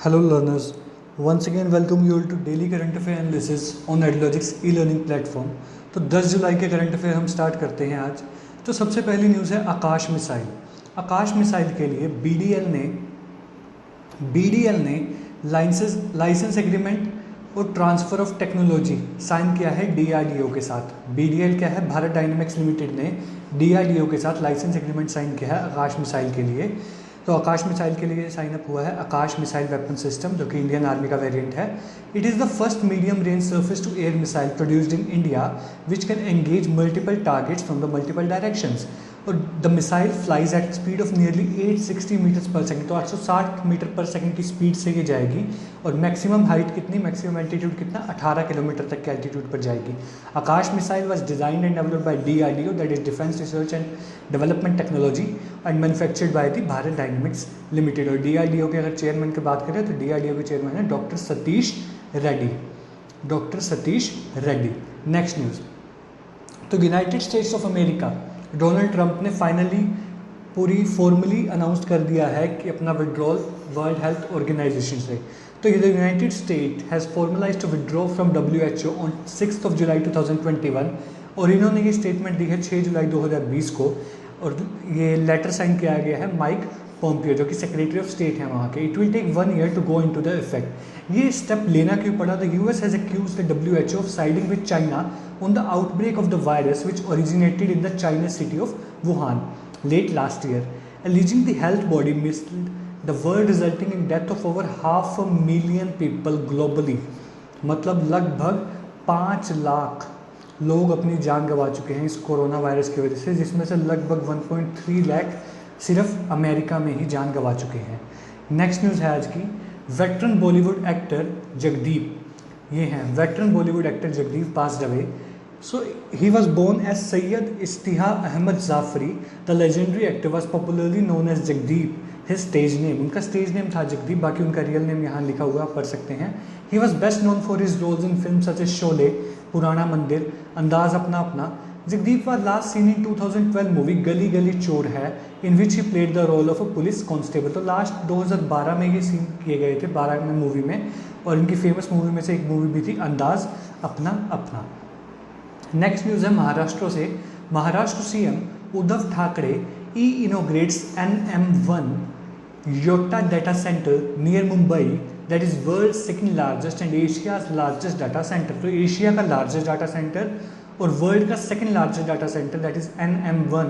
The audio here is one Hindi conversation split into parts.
Hello learners, once again welcome you all to daily current affair analysis on Edlogic's e-learning platform। तो 10 जुलाई के करंट अफेयर हम स्टार्ट करते हैं आज। तो सबसे पहली न्यूज़ है आकाश मिसाइल। आकाश मिसाइल के लिए बीडीएल ने लाइसेंस एग्रीमेंट और ट्रांसफ़र ऑफ टेक्नोलॉजी साइन किया है डीआरडीओ के साथ। बीडीएल क्या है? भारत डायनेमिक्स लिमिटेड ने डीआरडीओ के साथ लाइसेंस एग्रीमेंट साइन किया है आकाश मिसाइल के लिए। तो आकाश मिसाइल के लिए साइन अप हुआ है आकाश मिसाइल वेपन सिस्टम, जो कि इंडियन आर्मी का वेरिएंट है। It is the first medium range surface to air missile produced in India which can engage multiple targets from the multiple directions. और the missile flies at speed of nearly 860 metres per second. तो 860 मीटर पर सेकंड की स्पीड से ये जाएगी। और मैक्सिमम हाइट कितनी, मैक्सिमम एल्टीट्यूड कितना, 18 किलोमीटर तक के एल्टीट्यूड पर जाएगी। Akash missile was designed and developed by DRDO, that is Defence Research and Development Technology, and manufactured by the Bharat Dynamics Limited. और डीआरडीओ के अगर चेयरमैन की बात करें तो डीआरडीओ के चेयरमैन है doctor Satish Reddy. Next news, तो United States of America, Donald Trump ने फाइनली फॉर्मली अनाउंस कर दिया है कि अपना विड्रॉल वर्ल्ड हेल्थ ऑर्गेनाइजेशन से। तो ये the United State has formalised to withdraw from WHO on 6 July 2021। और इन्होंने ये स्टेटमेंट दी है 6 जुलाई 2020 को। और ये लेटर साइन किया गया है माइक पोम्पियो, जो कि सेक्रेटरी ऑफ स्टेट है वहाँ के। It will take 1 year to go into the effect. ये स्टेप लेना क्यों पड़ा? The US has accused the WHO of siding with China on the outbreak of the virus which originated in the Chinese city of Wuhan late last year, alleging the health body misled the world, resulting in death of over 500,000 people globally। मतलब लगभग 5 लाख लोग अपनी जान गंवा चुके हैं इस कोरोना वायरस की वजह से, जिसमें से लगभग 1.3 लाख सिर्फ अमेरिका में ही जान गंवा चुके हैं। नेक्स्ट न्यूज़ है आज की, वेटरन बॉलीवुड एक्टर जगदीप, ये हैं veteran Bollywood actor Jagdeep passed away. So he was born as Sayyid Istihaq Ahmed Zafari. The legendary actor was popularly known as Jagdeep. His stage name, उनका stage name था जगदीप, बाकी उनका रियल नेम यहाँ लिखा हुआ आप पढ़ सकते हैं। He was best known for his roles in films such as Sholay, पुराना मंदिर, अंदाज अपना अपना। Jagdeep was last seen in 2012 movie गली गली चोर है, in which he played the role of a police constable। तो लास्ट 2012 में ये सीन किए गए थे 12 में मूवी में। और इनकी फेमस मूवी में से एक मूवी भी थी अंदाज अपना अपना। नेक्स्ट न्यूज़ है महाराष्ट्र से। Maharashtra CM Uddhav Thackeray inaugurates NM1 Yotta data centre near Mumbai, that is world second largest and Asia's largest data centre. तो एशिया का लार्जेस्ट डाटा सेंटर और वर्ल्ड का second largest data centre that is NM1,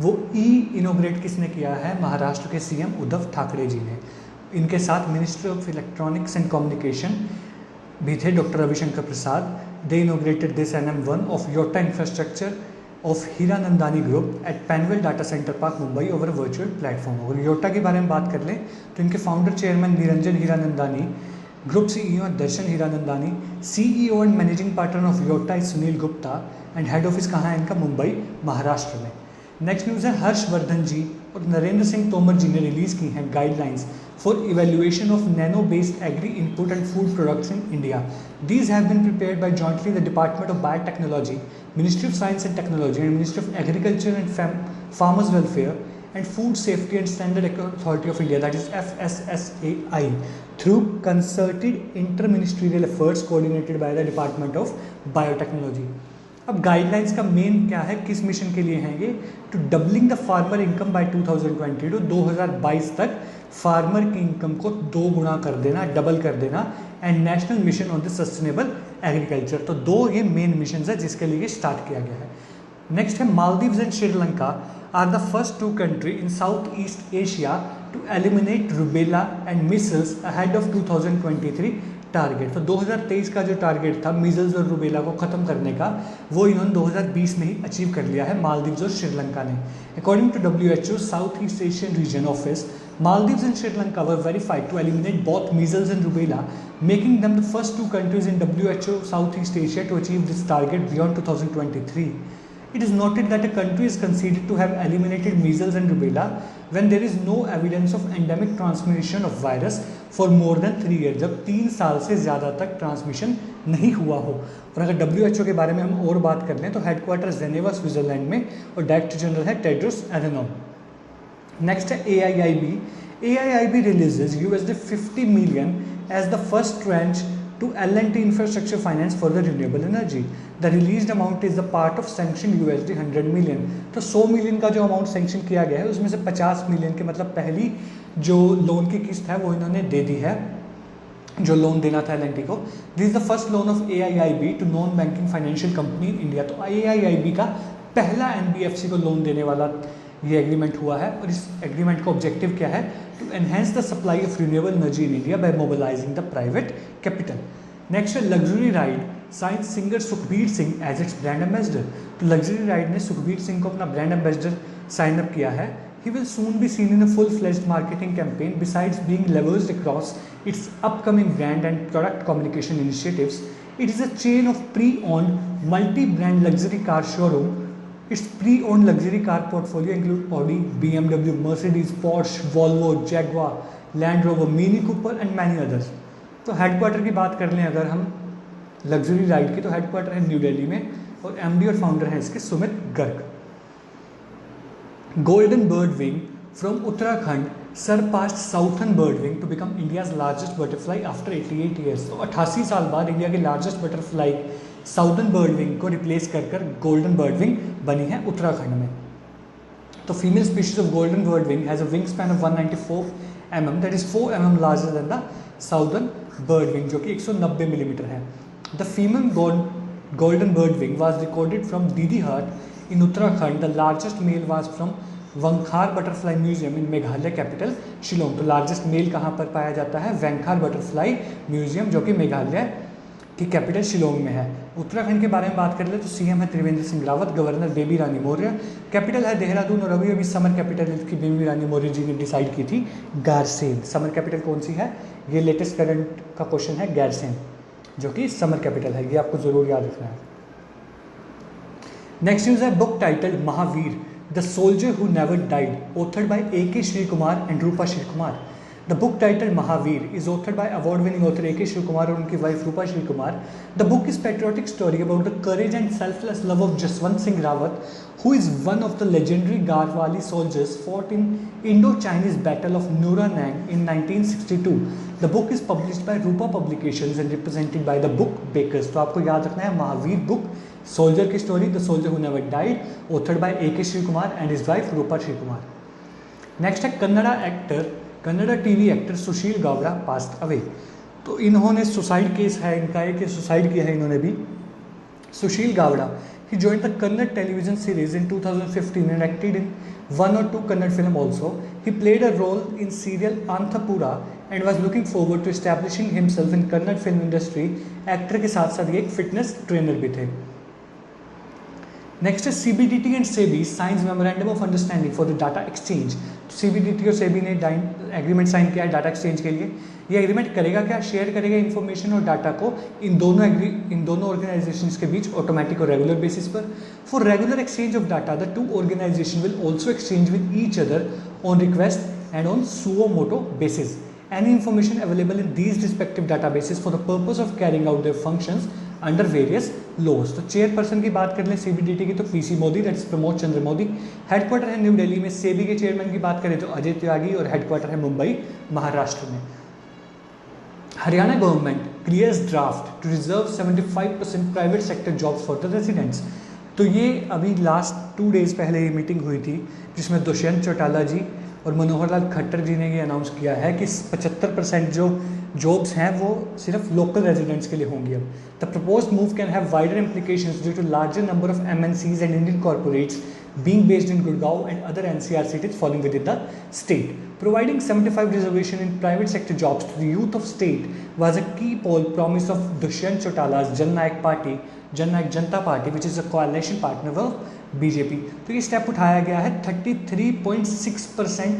वो इनॉग्रेट किसने किया है? महाराष्ट्र के सीएम उद्धव ठाकरे जी ने। इनके साथ minister of electronics and communication भी थे doctor Ravishankar Prasad. They inaugurated this NM1 of Yotta Infrastructure of Hiranandani Group at Panvel Data Center Park, Mumbai over a virtual platform। और योटा के बारे में बात कर लें तो इनके founder chairman Niranjan Hiranandani, group CEO Darshan Hiranandani, CEO and managing partner of Yotta is Sunil Gupta, and head office कहाँ है इनका? मुंबई महाराष्ट्र में। नेक्स्ट न्यूज़ है हर्षवर्धन जी और नरेंद्र सिंह तोमर जी ने रिलीज़ की हैं guidelines for evaluation of nano based agri input and food products in India. These have been prepared by jointly the Department of Biotechnology, Ministry of Science and Technology, and Ministry of Agriculture and Farmers Welfare and Food Safety and Standard Authority of India, that is FSSAI, through concerted interministerial efforts coordinated by the Department of Biotechnology। अब गाइडलाइंस का मेन क्या है, किस मिशन के लिए हैं ये? To doubling the farmer income by 2020 to 2022 तक फार्मर की इनकम को 2 गुना कर देना, डबल कर देना, and national mission on the sustainable agriculture. तो 2 ये मेन मिशन है जिसके लिए स्टार्ट किया गया है। नेक्स्ट है Maldives and Sri Lanka are the first 2 country in South East Asia to eliminate rubella and measles ahead of 2023 target. तो 2023 का जो टारगेट था मीजल्स और रूबेला को ख़त्म करने का, वो इन्होंने 2020 में ही अचीव कर लिया है मालदीव्स और श्रीलंका ने। According to WHO South East Asian region office, Maldives and Sri Lanka were verified to eliminate both measles and rubella, making them the first 2 countries in WHO Southeast Asia to achieve this target beyond 2023. It is noted that a country is considered to have eliminated measles and rubella when there is no evidence of endemic transmission of virus for more than 3 years, जब 3 साल से ज़्यादा तक ट्रांसमिशन नहीं हुआ हो। और अगर WHO के बारे में हम और बात कर लें तो हेडक्वार्टर जेनेवा स्विट्जरलैंड में और डायरेक्टर जनरल है टेड्रोस एडहेनोम। नेक्स्ट है AIIB AIIB releases $50 million as the first tranche to L&T Infrastructure Finance for the renewable energy. The released amount is the part of sanctioned $100 million. तो 100 मिलियन का जो अमाउंट सैंक्शन किया गया है उसमें से 50 मिलियन के मतलब पहली जो लोन की किस्त है वो इन्होंने दे दी है, जो लोन देना था L&T को. This is the first loan of AIIB to non banking financial company in India. तो AIIB का पहला NBFC को लोन देने वाला ये एग्रीमेंट हुआ है. और इस एग्रीमेंट का ऑब्जेक्टिव क्या है? To enhance the supply of renewable energy in India by mobilising the private capital. Next है luxury ride signs singer Sukhbir Singh as its brand ambassador. तो लग्जरी राइड ने सुखबीर सिंह को अपना ब्रांड एम्बेसडर साइन अप किया है. He will soon be seen in a full-fledged marketing campaign. Besides being leveraged across its upcoming brand and product communication initiatives, it is a chain of pre-owned, multi-brand luxury car showroom. Its pre-owned luxury car portfolio include Audi, BMW, Mercedes, Porsche, Volvo, Jaguar, Land Rover, Mini Cooper and many others. तो हेडक्वार्टर की बात कर लें अगर हम लग्जरी राइड की, तो हेडक्वार्टर है न्यू दिल्ली में और MD और फाउंडर हैं इसके Sumit Garg. Golden birdwing from Uttarakhand surpassed southern birdwing to become India's largest butterfly after 88 years. तो 88 साल बाद इंडिया की लार्जेस्ट बटरफ्लाई साउथर्न बर्डविंग को रिप्लेस कर गोल्डन बर्डविंग बनी है उत्तराखंड में. तो female species of golden birdwing has a wing span of 194 mm, that is 4 mm larger than the southern birdwing जो कि 190 मिलीमीटर है. The female golden birdwing was recorded from Didihut in Uttarakhand. The largest male was from Wangkhar Butterfly Museum in Meghalaya capital Shillong. तो लार्जेस्ट मेल कहाँ पर पाया जाता है? वैंखार बटरफ्लाई म्यूजियम जो कि मेघालय की कैपिटल शिलोंग में है. उत्तराखंड के बारे में बात कर ले तो CM है त्रिवेंद्र सिंह रावत, गवर्नर बेबी रानी मौर्य, कैपिटल है देहरादून और अभी समर कैपिटल की बेबी रानी मौर्य जी ने डिसाइड की थी गारसेन. समर कैपिटल कौन सी है? ये लेटेस्ट करंट का क्वेश्चन है, गारसेन जो कि समर कैपिटल है. ये आपको जरूर याद रखना है. नेक्स्ट न्यूज है book titled Mahavir the soldier who never died, authored bye AK Shri Kumar and Rupa Shri Kumar. The book titled Mahavir is authored bye award winning author AK Shri Kumar और उनकी wife Rupa Shri Kumar. The book is patriotic story about the courage and selfless love of Jaswant Singh Rawat, who is one of the legendary Garhwali soldiers fought in Indo-Chinese Battle of Nuranang in 1962. The book is published by Rupa Publications and represented by the book bakers. तो आपको याद रखना है महावीर बुक, सोल्जर की story the soldier who never died, authored bye AK Shri Kumar and his wife Rupa Shri Kumar. Next है कन्नड़ा TV एक्टर सुशील गावड़ा पास्ट अवे. तो इन्होंने सुसाइड केस है इनका, एक सुसाइड किया है इन्होंने भी. सुशील Gowda, he joined the Kannada television series in 2015 and acted in 1 or 2 Kannada film also. He played a role in serial Anthapura and was looking forward to establishing himself in Kannada film industry. Actor के साथ साथ ये एक फिटनेस ट्रेनर भी थे. नेक्स्ट है CBDT and SEBI science memorandum of understanding for the data exchange. तो CBDT और SEBI ने एग्रीमेंट साइन किया है डाटा एक्सचेंज के लिए. ये एग्रीमेंट करेगा क्या? शेयर करेगा इन्फॉर्मेशन और डाटा को इन दोनों ऑर्गेनाइजेशंस के बीच ऑटोमेटिक और रेगुलर बेसिस पर. For regular exchange of data the two organisation will also exchange with each other on request and on suo motu basis any information available in these respective databases for the purpose of carrying out their functions under various laws. तो चेयरपर्सन की बात कर लें CBDT की तो PC Modi, that is Pramod Chandra Modi. Headquarter है न्यू दिल्ली में. SEBI के चेयरमैन की बात करें तो अजय त्यागी और हेडक्वार्टर है मुंबई महाराष्ट्र में. Haryana government clears draft to reserve 75% private sector jobs for the residents. तो ये अभी लास्ट 2 डेज पहले ये मीटिंग हुई थी जिसमें दुष्यंत चौटाला जी और मनोहर लाल खट्टर जी ने ये अनाउंस किया है कि 75% जो जॉब्स हैं वो सिर्फ लोकल रेजिडेंट्स के लिए होंगी. अब the proposed move can have wider implications due to larger number of MNCs and Indian corporates being based in Gurgaon and other NCR cities falling within the state. Providing 75 reservation in private sector jobs to the youth of state was a key poll promise of Dushyant Chautala's Jan Nayak Party, Jan Nayak Janata Party, which is a coalition partner of BJP. तो ये स्टेप उठाया गया है. 33.6%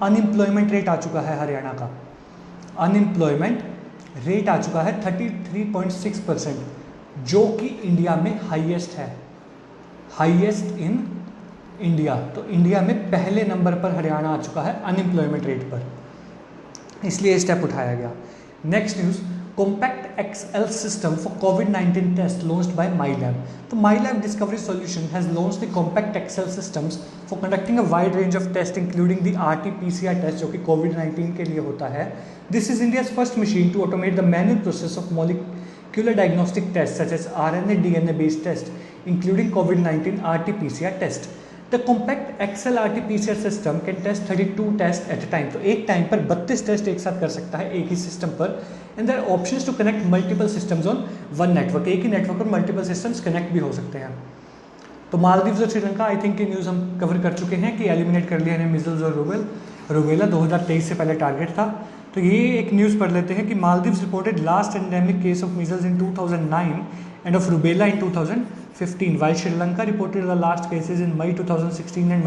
अनएम्प्लॉयमेंट रेट आ चुका है हरियाणा का. अनएम्प्लॉयमेंट रेट आ चुका है 33.6%, जो कि इंडिया में हाईएस्ट है, हाईएस्ट इन इंडिया. तो इंडिया में पहले नंबर पर हरियाणा आ चुका है अनएम्प्लॉयमेंट रेट पर, इसलिए स्टेप उठाया गया. Next news, compact XL system for COVID-19 test launched by MyLab. So MyLab Discovery Solution has launched the compact XL systems for conducting a wide range of tests including the RT-PCR test जो कि COVID-19 के लिए होता है. This is India's first machine to automate the manual process of molecular diagnostic tests such as RNA DNA based tests including COVID-19 RT-PCR test. The compact XL RT-PCR system can test 32 tests at a time. तो एक टाइम पर 32 टेस्ट एक साथ कर सकता है एक ही सिस्टम पर. And there are options to connect multiple systems on one network. एक ही नेटवर्क पर मल्टीपल सिस्टम्स कनेक्ट भी हो सकते हैं. तो मालदीव्स और श्रीलंका आई थिंक की न्यूज़ हम कवर कर चुके हैं कि एलिमिनेट कर लिया है मिजल्स और रूबेला 2023 से पहले टारगेट था. तो ये एक न्यूज़ पढ़ लेते हैं कि Maldives reported last endemic case of measles in 2009 and of rubella in 2015, while Sri Lanka reported the last cases in May 2016 and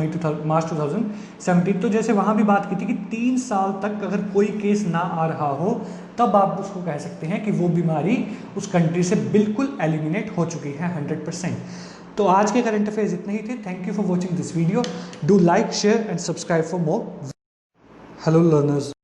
March 2017. तो जैसे वहाँ भी बात की थी कि 3 साल तक अगर कोई केस ना आ रहा हो तब आप उसको कह सकते हैं कि वो बीमारी उस कंट्री से बिल्कुल एलिमिनेट हो चुकी है 100%. तो आज के करंट अफेयर्स इतने ही थे. Thank you for watching this video. Do like share and subscribe for more. Hello learners.